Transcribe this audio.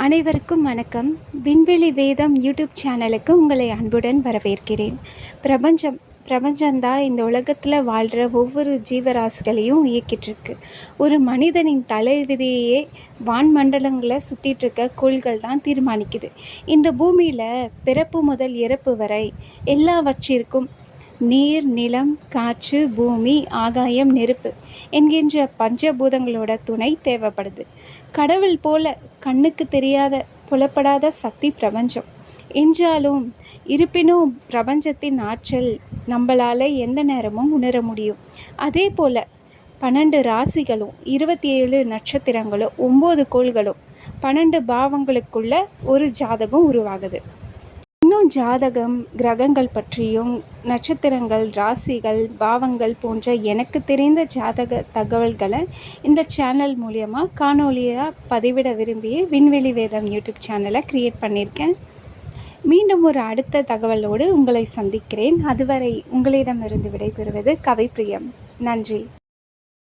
அனைவருக்கும் வணக்கம். விண்வெளி வேதம் யூடியூப் சேனலுக்கு உங்களை அன்புடன் வரவேற்கிறேன். பிரபஞ்சம்தான் இந்த உலகத்தில் வாழ்கிற ஒவ்வொரு ஜீவராசிகளையும் இயக்கிட்டுருக்கு. ஒரு மனிதனின் தலைவிதியே வான்மண்டலங்களை சுற்றிட்டுருக்க கோள்கள் தான் தீர்மானிக்குது. இந்த பூமியில் பிறப்பு முதல் இறப்பு வரை எல்லாவற்றிற்கும் நீர், நிலம், காற்று, பூமி, ஆகாயம், நெருப்பு என்கின்ற பஞ்சபூதங்களோட துணை தேவைப்படுது. கடவுள் போல கண்ணுக்கு தெரியாத புலப்படாத சக்தி பிரபஞ்சம் என்றாலும் இருப்பினும் பிரபஞ்சத்தின் ஆற்றல் நம்மளால் எந்த நேரமும் உணர முடியும். அதே போல் 12 ராசிகளும் 27 நட்சத்திரங்களும் 9 கோள்களும் 12 பாவங்களுக்குள்ள ஒரு ஜாதகம் உருவாகுது. இன்னும் ஜாதகம், கிரகங்கள் பற்றியும் நட்சத்திரங்கள், ராசிகள், பாவங்கள் போன்ற எனக்கு தெரிந்த ஜாதக தகவல்களை இந்த சேனல் மூலியமாக காணொலியாக பதிவிட விரும்பிய விண்வெளி வேதம் யூடியூப் சேனலை க்ரியேட் பண்ணியிருக்கேன். மீண்டும் ஒரு அடுத்த தகவலோடு உங்களை சந்திக்கிறேன். அதுவரை உங்களிடமிருந்து விடைபெறுவது கவிப்பிரியம். நன்றி.